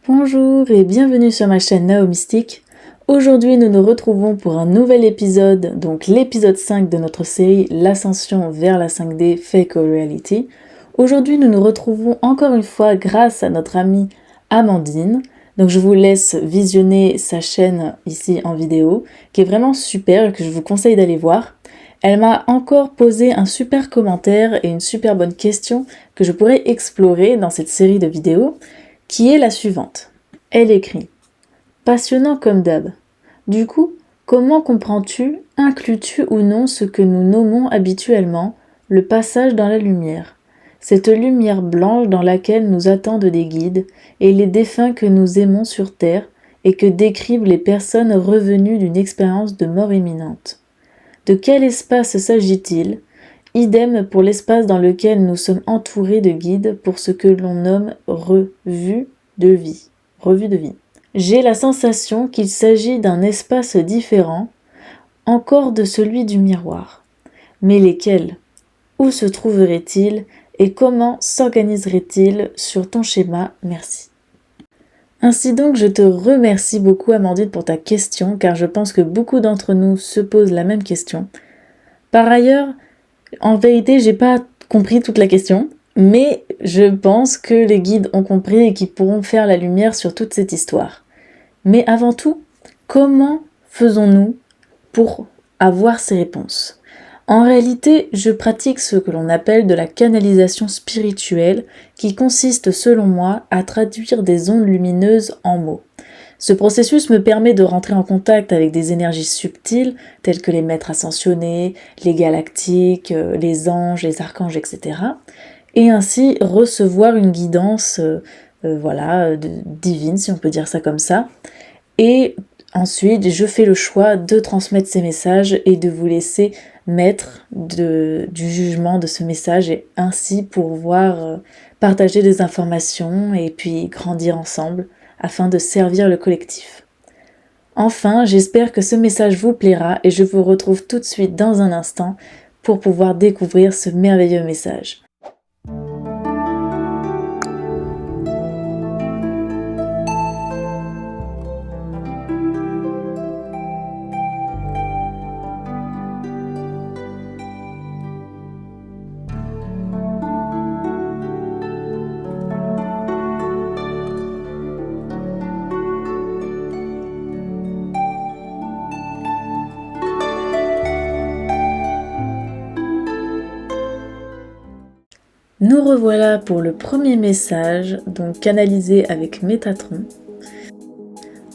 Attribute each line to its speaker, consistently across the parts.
Speaker 1: Bonjour et bienvenue sur ma chaîne Nao Mystique. Aujourd'hui nous nous retrouvons pour un nouvel épisode, donc l'épisode 5 de notre série L'ascension vers la 5D Fake or Reality. Aujourd'hui nous nous retrouvons encore une fois grâce à notre amie Amandine. Donc je vous laisse visionner sa chaîne ici en vidéo, qui est vraiment super et que je vous conseille d'aller voir. Elle m'a encore posé un super commentaire et une super bonne question que je pourrais explorer dans cette série de vidéos, qui est la suivante. Elle écrit « Passionnant comme d'hab. Du coup, comment comprends-tu, inclus-tu ou non ce que nous nommons habituellement le passage dans la lumière, cette lumière blanche dans laquelle nous attendent des guides et les défunts que nous aimons sur Terre et que décrivent les personnes revenues d'une expérience de mort imminente. De quel espace s'agit-il ? Idem pour l'espace dans lequel nous sommes entourés de guides pour ce que l'on nomme revue de vie. J'ai la sensation qu'il s'agit d'un espace différent, encore de celui du miroir. Mais lesquels ? Où se trouverait-il et comment s'organiserait-il sur ton schéma ? Merci. Ainsi donc, je te remercie beaucoup Amandine pour ta question, car je pense que beaucoup d'entre nous se posent la même question. Par ailleurs, en vérité, j'ai pas compris toute la question, mais je pense que les guides ont compris et qu'ils pourront faire la lumière sur toute cette histoire. Mais avant tout, comment faisons-nous pour avoir ces réponses ? En réalité, je pratique ce que l'on appelle de la canalisation spirituelle, qui consiste, selon moi, à traduire des ondes lumineuses en mots. Ce processus me permet de rentrer en contact avec des énergies subtiles, telles que les maîtres ascensionnés, les galactiques, les anges, les archanges, etc. Et ainsi recevoir une guidance divine, si on peut dire ça comme ça. Et ensuite, je fais le choix de transmettre ces messages et de vous laisser maître du jugement de ce message et ainsi pouvoir partager des informations et puis grandir ensemble afin de servir le collectif. Enfin, j'espère que ce message vous plaira et je vous retrouve tout de suite dans un instant pour pouvoir découvrir ce merveilleux message. Nous revoilà pour le premier message, donc canalisé avec Métatron.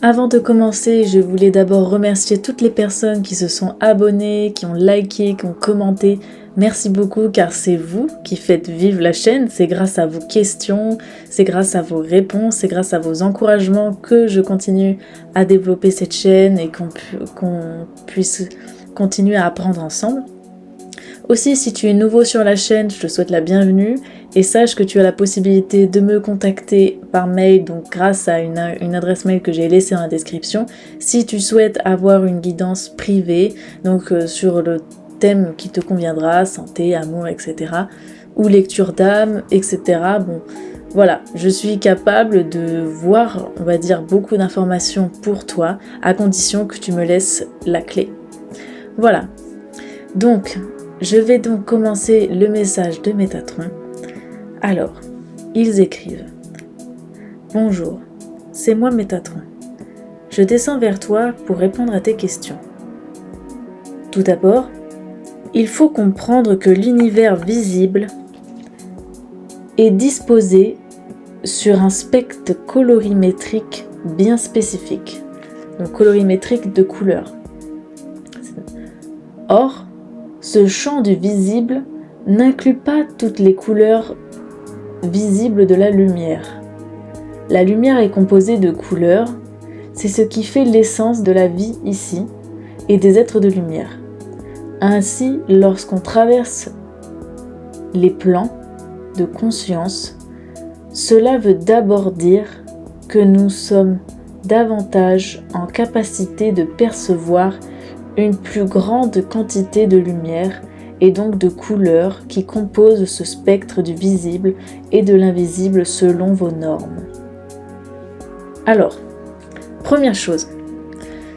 Speaker 1: Avant de commencer, je voulais d'abord remercier toutes les personnes qui se sont abonnées, qui ont liké, qui ont commenté. Merci beaucoup car c'est vous qui faites vivre la chaîne, c'est grâce à vos questions, c'est grâce à vos réponses, c'est grâce à vos encouragements que je continue à développer cette chaîne et qu'on puisse continuer à apprendre ensemble. Aussi, si tu es nouveau sur la chaîne, je te souhaite la bienvenue et sache que tu as la possibilité de me contacter par mail, donc grâce à une adresse mail que j'ai laissée dans la description, si tu souhaites avoir une guidance privée, donc sur le thème qui te conviendra, santé, amour, etc. ou lecture d'âme, etc. Bon, voilà, je suis capable de voir, on va dire, beaucoup d'informations pour toi, à condition que tu me laisses la clé. Voilà, donc je vais donc commencer le message de Métatron. Alors, ils écrivent « Bonjour, c'est moi Métatron. Je descends vers toi pour répondre à tes questions. Tout d'abord, il faut comprendre que l'univers visible est disposé sur un spectre colorimétrique bien spécifique, donc colorimétrique de couleurs. Or, ce champ du visible n'inclut pas toutes les couleurs visibles de la lumière. La lumière est composée de couleurs, c'est ce qui fait l'essence de la vie ici et des êtres de lumière. Ainsi, lorsqu'on traverse les plans de conscience, cela veut d'abord dire que nous sommes davantage en capacité de percevoir une plus grande quantité de lumière et donc de couleurs qui composent ce spectre du visible et de l'invisible selon vos normes. Alors, première chose,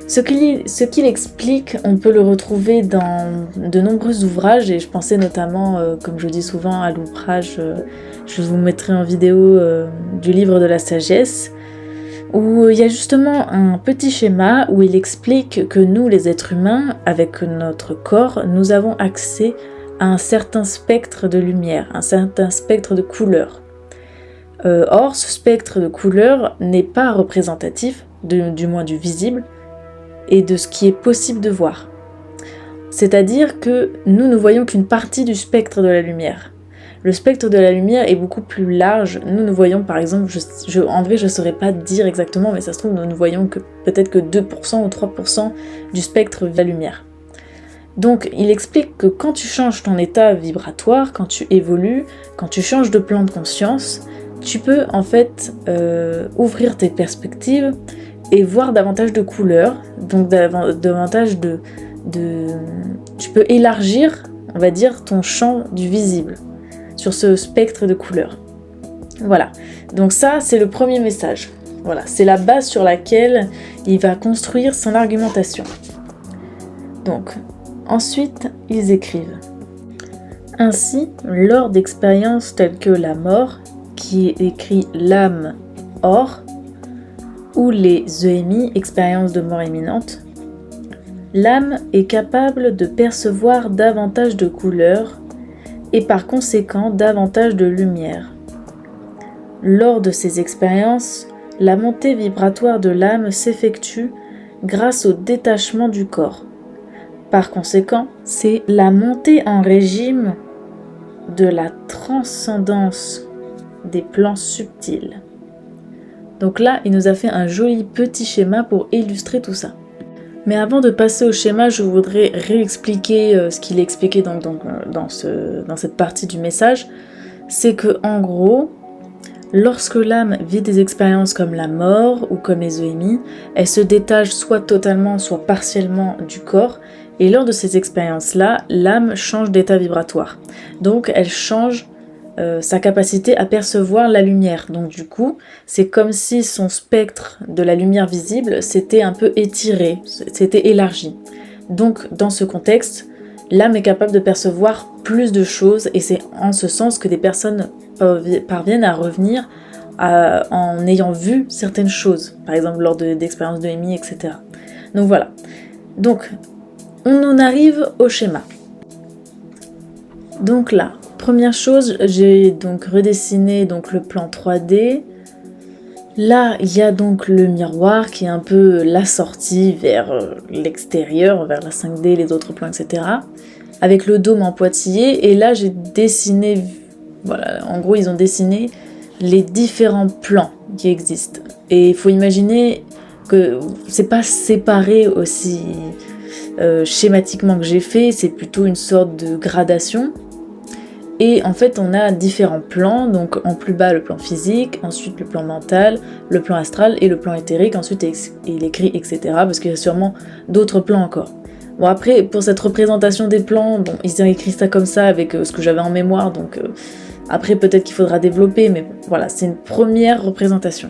Speaker 1: ce qu'il explique, on peut le retrouver dans de nombreux ouvrages, et je pensais notamment, comme je dis souvent, à l'ouvrage, je vous mettrai en vidéo du livre de la sagesse, où il y a justement un petit schéma où il explique que nous, les êtres humains, avec notre corps, nous avons accès à un certain spectre de lumière, un certain spectre de couleurs. Or, ce spectre de couleurs n'est pas représentatif, du moins du visible, et de ce qui est possible de voir. C'est-à-dire que nous ne voyons qu'une partie du spectre de la lumière. Le spectre de la lumière est beaucoup plus large. Nous ne voyons par exemple, en vrai je ne saurais pas dire exactement, mais ça se trouve nous ne voyons que peut-être que 2% ou 3% du spectre de la lumière. Donc il explique que quand tu changes ton état vibratoire, quand tu évolues, quand tu changes de plan de conscience, tu peux en fait ouvrir tes perspectives et voir davantage de couleurs, donc davantage tu peux élargir, on va dire, ton champ du visible sur ce spectre de couleurs. Voilà, donc ça c'est le premier message. Voilà, c'est la base sur laquelle il va construire son argumentation. Donc, ensuite, ils écrivent. Ainsi, lors d'expériences telles que la mort, qui est écrit l'âme or, ou les EMI, expériences de mort imminente, l'âme est capable de percevoir davantage de couleurs et par conséquent davantage de lumière. Lors de ces expériences, la montée vibratoire de l'âme s'effectue grâce au détachement du corps. Par conséquent, c'est la montée en régime de la transcendance des plans subtils. Donc là, il nous a fait un joli petit schéma pour illustrer tout ça. Mais avant de passer au schéma, je voudrais réexpliquer ce qu'il expliquait dans cette partie du message. C'est que en gros, lorsque l'âme vit des expériences comme la mort ou comme les EMI, elle se détache soit totalement, soit partiellement du corps. Et lors de ces expériences-là, l'âme change d'état vibratoire. Donc elle change sa capacité à percevoir la lumière. Donc du coup, c'est comme si son spectre de la lumière visible s'était un peu étiré, s'était élargi. Donc dans ce contexte, l'âme est capable de percevoir plus de choses et c'est en ce sens que des personnes parviennent à revenir en ayant vu certaines choses, par exemple lors d'expériences de EMI, etc. Donc voilà. Donc, on en arrive au schéma. Donc là, première chose, j'ai donc redessiné le plan 3D. Là, il y a donc le miroir qui est un peu la sortie vers l'extérieur, vers la 5D, les autres plans, etc. Avec le dôme en pointillé. Et là, j'ai dessiné, voilà, en gros, ils ont dessiné les différents plans qui existent. Et il faut imaginer que c'est pas séparé aussi schématiquement que j'ai fait, c'est plutôt une sorte de gradation. Et en fait, on a différents plans, donc en plus bas le plan physique, ensuite le plan mental, le plan astral et le plan éthérique, ensuite il écrit etc. parce qu'il y a sûrement d'autres plans encore. Bon après, pour cette représentation des plans, bon, ils ont écrit ça comme ça avec ce que j'avais en mémoire, donc après peut-être qu'il faudra développer, mais voilà, c'est une première représentation.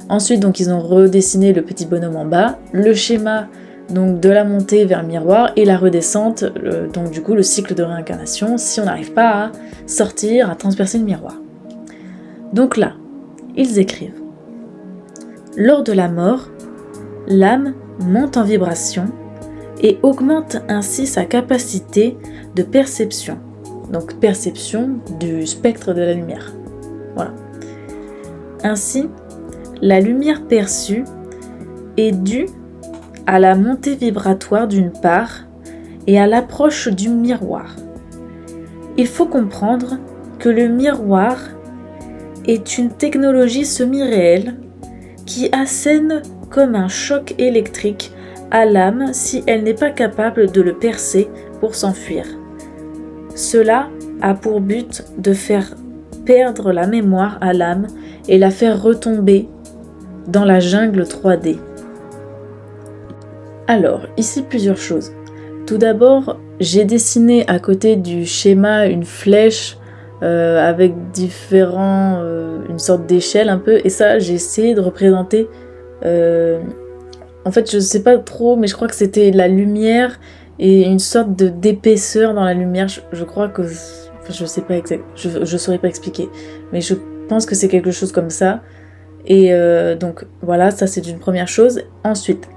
Speaker 1: Ensuite, donc ils ont redessiné le petit bonhomme en bas, le schéma donc de la montée vers le miroir et la redescente, donc du coup le cycle de réincarnation si on n'arrive pas à sortir, à transpercer le miroir. Donc là, ils écrivent: lors de la mort, l'âme monte en vibration et augmente ainsi sa capacité de perception, donc perception du spectre de la lumière. Voilà. Ainsi, la lumière perçue est due à la montée vibratoire d'une part et à l'approche du miroir. Il faut comprendre que le miroir est une technologie semi-réelle qui assène comme un choc électrique à l'âme si elle n'est pas capable de le percer pour s'enfuir. Cela a pour but de faire perdre la mémoire à l'âme et la faire retomber dans la jungle 3D. Alors, ici plusieurs choses. Tout d'abord, j'ai dessiné à côté du schéma une flèche avec une sorte d'échelle un peu, et ça, j'ai essayé de représenter En fait, je sais pas trop, mais je crois que c'était la lumière et une sorte d'épaisseur dans la lumière. Je crois que... je sais pas exact, je saurais pas expliquer, mais je pense que c'est quelque chose comme ça. Et donc voilà, ça c'est une première chose. Ensuite,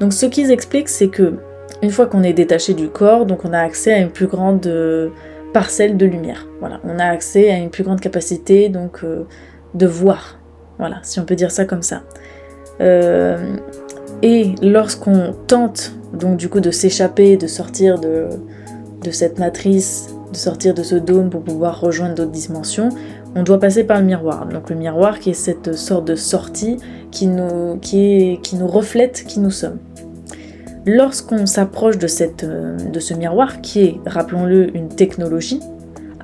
Speaker 1: donc ce qu'ils expliquent, c'est que une fois qu'on est détaché du corps, donc on a accès à une plus grande parcelle de lumière. Voilà, on a accès à une plus grande capacité donc de voir. Voilà, si on peut dire ça comme ça. Et lorsqu'on tente donc du coup de s'échapper, de sortir de cette matrice, de sortir de ce dôme pour pouvoir rejoindre d'autres dimensions, on doit passer par le miroir. Donc le miroir qui est cette sorte de sortie qui nous reflète qui nous sommes. Lorsqu'on s'approche de ce miroir qui est, rappelons-le, une technologie,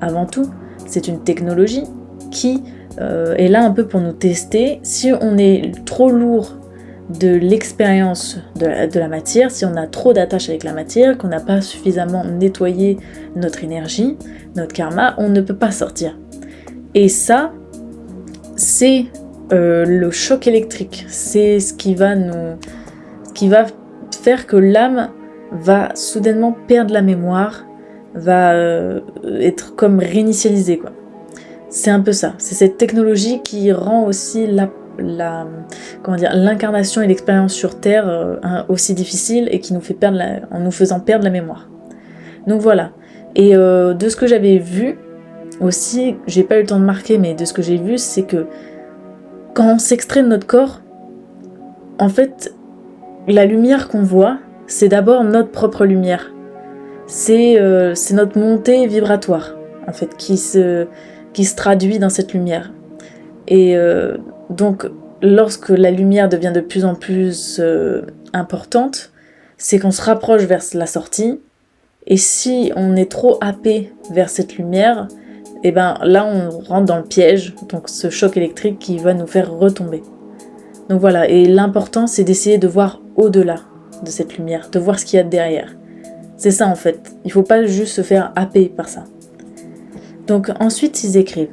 Speaker 1: avant tout, c'est une technologie qui est là un peu pour nous tester. Si on est trop lourd de l'expérience de la matière, si on a trop d'attache avec la matière, qu'on n'a pas suffisamment nettoyé notre énergie, notre karma, on ne peut pas sortir. Et ça, c'est le choc électrique. C'est ce qui va faire que l'âme va soudainement perdre la mémoire, va être comme réinitialisée, quoi. C'est un peu ça. C'est cette technologie qui rend aussi l'incarnation et l'expérience sur Terre aussi difficile et qui nous fait perdre en nous faisant perdre la mémoire. Donc voilà. Et de ce que j'avais vu aussi, j'ai pas eu le temps de marquer, mais de ce que j'ai vu, c'est que quand on s'extrait de notre corps, en fait, la lumière qu'on voit, c'est d'abord notre propre lumière. C'est notre montée vibratoire, en fait, qui se traduit dans cette lumière. Et donc, lorsque la lumière devient de plus en plus importante, c'est qu'on se rapproche vers la sortie. Et si on est trop happé vers cette lumière, et ben là on rentre dans le piège, donc ce choc électrique qui va nous faire retomber. Donc voilà, et l'important c'est d'essayer de voir au-delà de cette lumière, de voir ce qu'il y a derrière. C'est ça en fait, il faut pas juste se faire happer par ça. Donc ensuite ils écrivent: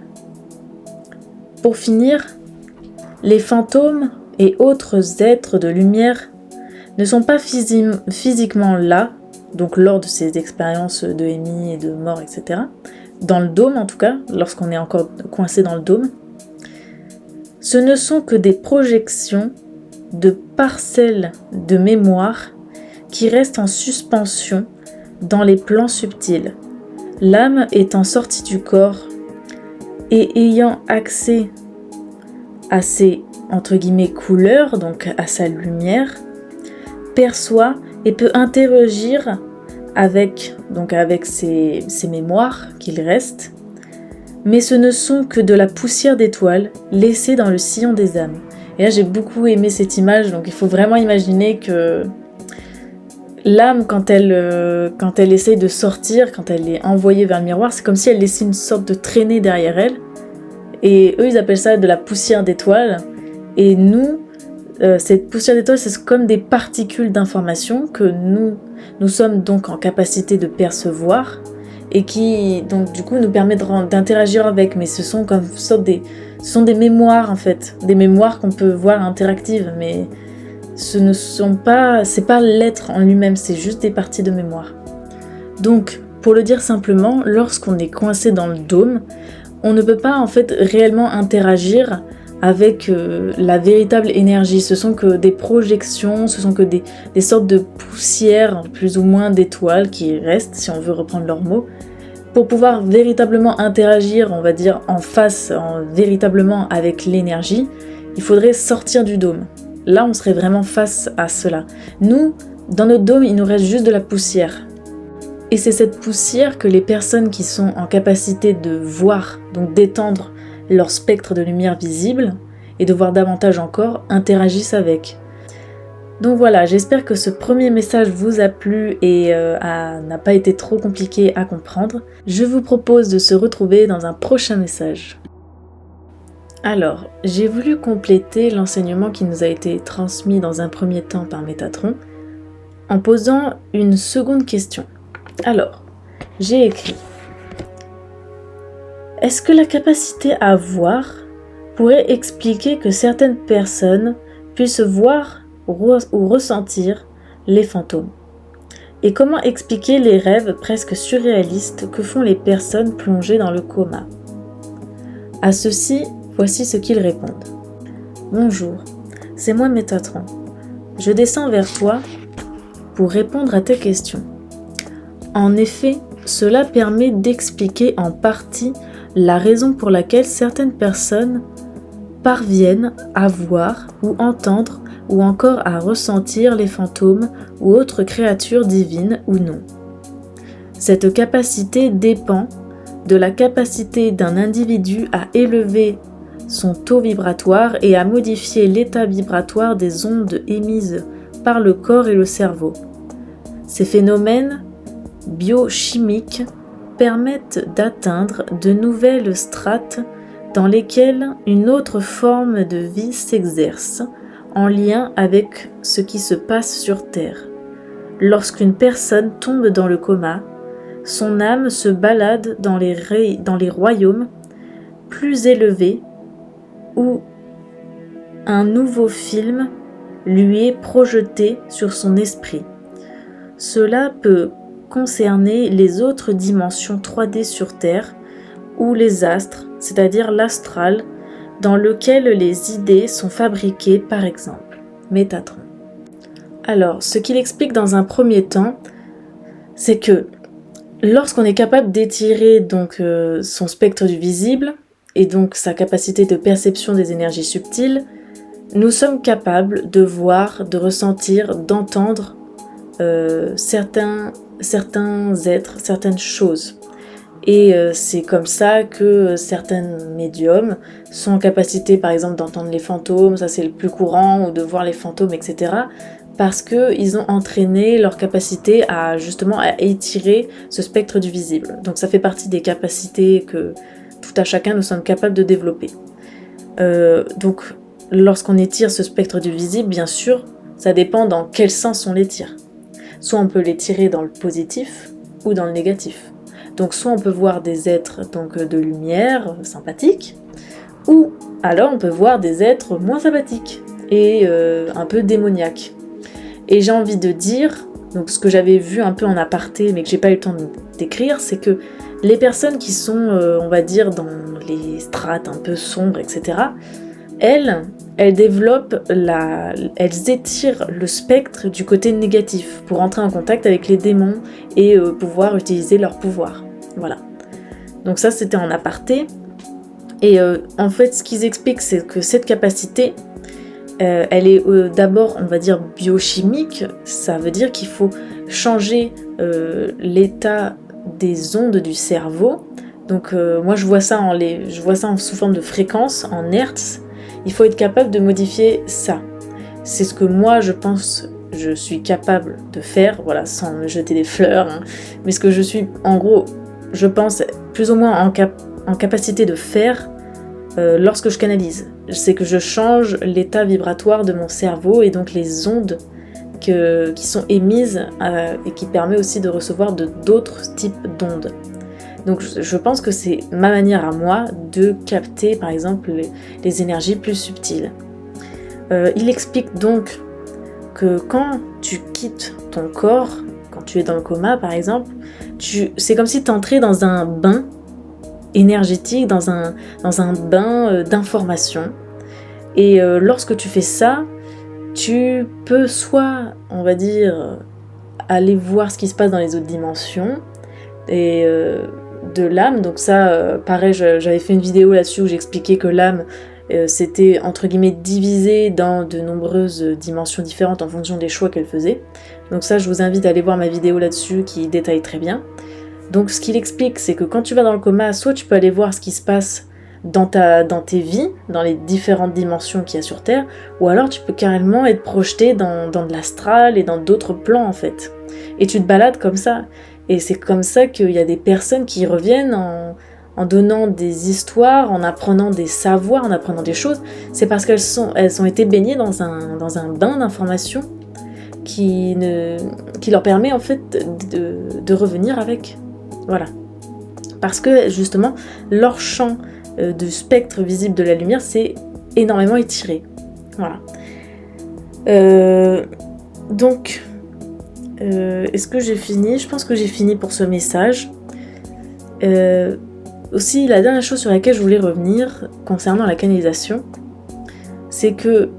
Speaker 1: pour finir, les fantômes et autres êtres de lumière ne sont pas physiquement là, donc lors de ces expériences de EMI et de mort, etc., dans le dôme en tout cas, lorsqu'on est encore coincé dans le dôme. Ce ne sont que des projections de parcelles de mémoire qui restent en suspension dans les plans subtils. L'âme étant sortie du corps et ayant accès à ses, entre guillemets, couleurs, donc à sa lumière, perçoit et peut interagir avec ses mémoires qu'il reste, mais ce ne sont que de la poussière d'étoiles laissée dans le sillon des âmes. Et là j'ai beaucoup aimé cette image, donc il faut vraiment imaginer que l'âme quand elle essaye de sortir, quand elle est envoyée vers le miroir, c'est comme si elle laissait une sorte de traînée derrière elle, et eux ils appellent ça de la poussière d'étoiles, et nous, cette poussière d'étoiles, c'est comme des particules d'information que nous sommes donc en capacité de percevoir et qui donc du coup nous permet d'interagir avec, mais ce sont comme ce sont des mémoires en fait, des mémoires qu'on peut voir interactives, mais c'est pas l'être en lui-même, c'est juste des parties de mémoire. Donc pour le dire simplement, lorsqu'on est coincé dans le dôme, on ne peut pas en fait réellement interagir avec la véritable énergie. Ce sont que des projections, ce sont que des sortes de poussières, plus ou moins d'étoiles qui restent, si on veut reprendre leurs mots. Pour pouvoir véritablement interagir, on va dire en face, véritablement avec l'énergie, il faudrait sortir du dôme. Là, on serait vraiment face à cela. Nous, dans notre dôme, il nous reste juste de la poussière. Et c'est cette poussière que les personnes qui sont en capacité de voir, donc d'étendre leur spectre de lumière visible, et de voir davantage encore, interagissent avec. Donc voilà, j'espère que ce premier message vous a plu et n'a pas été trop compliqué à comprendre. Je vous propose de se retrouver dans un prochain message. Alors, j'ai voulu compléter l'enseignement qui nous a été transmis dans un premier temps par Métatron, en posant une seconde question. Alors, j'ai écrit: est-ce que la capacité à voir pourrait expliquer que certaines personnes puissent voir ou ressentir les fantômes. Et comment expliquer les rêves presque surréalistes que font les personnes plongées dans le coma? À ceci, voici ce qu'ils répondent. Bonjour, c'est moi Métatron. Je descends vers toi pour répondre à tes questions. En effet, cela permet d'expliquer en partie la raison pour laquelle certaines personnes parviennent à voir ou entendre ou encore à ressentir les fantômes ou autres créatures divines ou non. Cette capacité dépend de la capacité d'un individu à élever son taux vibratoire et à modifier l'état vibratoire des ondes émises par le corps et le cerveau. Ces phénomènes biochimiques permettent d'atteindre de nouvelles strates dans lesquelles une autre forme de vie s'exerce en lien avec ce qui se passe sur Terre. Lorsqu'une personne tombe dans le coma, son âme se balade dans les royaumes plus élevés où un nouveau film lui est projeté sur son esprit. Cela peut concerner les autres dimensions 3D sur Terre ou les astres, c'est-à-dire l'astral, dans lequel les idées sont fabriquées, par exemple. Métatron. Alors, ce qu'il explique dans un premier temps, c'est que lorsqu'on est capable d'étirer donc son spectre du visible et donc sa capacité de perception des énergies subtiles, nous sommes capables de voir, de ressentir, d'entendre certains êtres, certaines choses. Et c'est comme ça que certains médiums sont en capacité, par exemple, d'entendre les fantômes, ça c'est le plus courant, ou de voir les fantômes, etc. Parce qu'ils ont entraîné leur capacité à justement à étirer ce spectre du visible. Donc ça fait partie des capacités que tout à chacun nous sommes capables de développer. Donc lorsqu'on étire ce spectre du visible, bien sûr, ça dépend dans quel sens on l'étire. Soit on peut l'étirer dans le positif ou dans le négatif. Donc soit on peut voir des êtres donc, de lumière sympathiques, ou alors on peut voir des êtres moins sympathiques et un peu démoniaques. Et j'ai envie de dire, donc ce que j'avais vu un peu en aparté mais que j'ai pas eu le temps de décrire, c'est que les personnes qui sont, on va dire, dans les strates un peu sombres, etc., elles développent elles étirent le spectre du côté négatif pour entrer en contact avec les démons et pouvoir utiliser leur pouvoir. Voilà. Donc ça, c'était en aparté. Et en fait, ce qu'ils expliquent, c'est que cette capacité, elle est d'abord, on va dire, biochimique. Ça veut dire qu'il faut changer l'état des ondes du cerveau. Donc moi, je vois ça sous forme de fréquence, en hertz. Il faut être capable de modifier ça. C'est ce que moi, je pense, je suis capable de faire, voilà, sans me jeter des fleurs, hein. Mais ce que je suis, en gros, je pense, plus ou moins en capacité de faire lorsque je canalise. C'est que je change l'état vibratoire de mon cerveau et donc les ondes qui sont émises et qui permet aussi de recevoir d'autres types d'ondes. Donc je pense que c'est ma manière à moi de capter par exemple les énergies plus subtiles. Il explique donc que quand tu quittes ton corps, quand tu es dans le coma par exemple, c'est comme si tu entrais dans un bain énergétique, dans un bain d'informations. Et lorsque tu fais ça, tu peux soit, on va dire, aller voir ce qui se passe dans les autres dimensions, et de l'âme. Donc ça, pareil, j'avais fait une vidéo là-dessus où j'expliquais que l'âme, c'était entre guillemets divisé dans de nombreuses dimensions différentes en fonction des choix qu'elle faisait. Donc ça, je vous invite à aller voir ma vidéo là-dessus qui détaille très bien. Donc ce qu'il explique, c'est que quand tu vas dans le coma, soit tu peux aller voir ce qui se passe dans tes vies, dans les différentes dimensions qu'il y a sur Terre, ou alors tu peux carrément être projeté dans de l'astral et dans d'autres plans en fait. Et tu te balades comme ça. Et c'est comme ça qu'il y a des personnes qui reviennent en donnant des histoires, en apprenant des savoirs, en apprenant des choses. C'est parce qu'elles ont été baignées dans un bain d'informations qui leur permet en fait de revenir avec. Voilà. Parce que justement, leur champ du spectre visible de la lumière s'est énormément étiré. Voilà. Donc, est-ce que j'ai fini? Je pense que j'ai fini pour ce message. Aussi, la dernière chose sur laquelle je voulais revenir concernant la canalisation, c'est que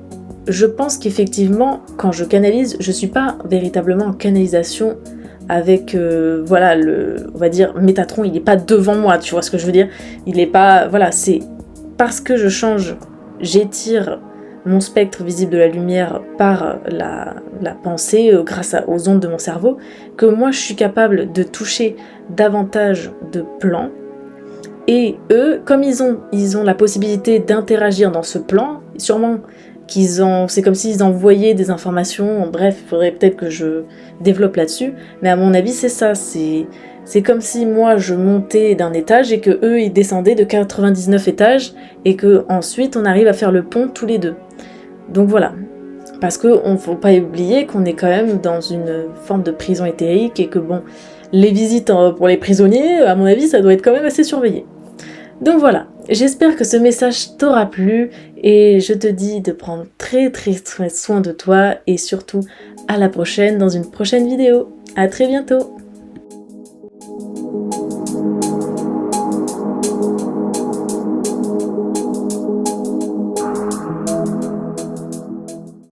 Speaker 1: je pense qu'effectivement, quand je canalise, je suis pas véritablement en canalisation avec, voilà, on va dire, Métatron, il est pas devant moi, tu vois ce que je veux dire? Il est pas, voilà, c'est parce que je change, j'étire mon spectre visible de la lumière par la pensée, grâce aux ondes de mon cerveau, que moi je suis capable de toucher davantage de plans. Et eux, comme ils ont la possibilité d'interagir dans ce plan, sûrement c'est comme s'ils envoyaient des informations, bref, il faudrait peut-être que je développe là-dessus, mais à mon avis c'est ça, c'est comme si moi je montais d'un étage et que eux ils descendaient de 99 étages et que ensuite on arrive à faire le pont tous les deux. Donc voilà, parce qu'on ne faut pas oublier qu'on est quand même dans une forme de prison éthérique et que bon, les visites pour les prisonniers, à mon avis, ça doit être quand même assez surveillé. Donc voilà, j'espère que ce message t'aura plu et je te dis de prendre très soin de toi et surtout à la prochaine dans une prochaine vidéo. À très bientôt.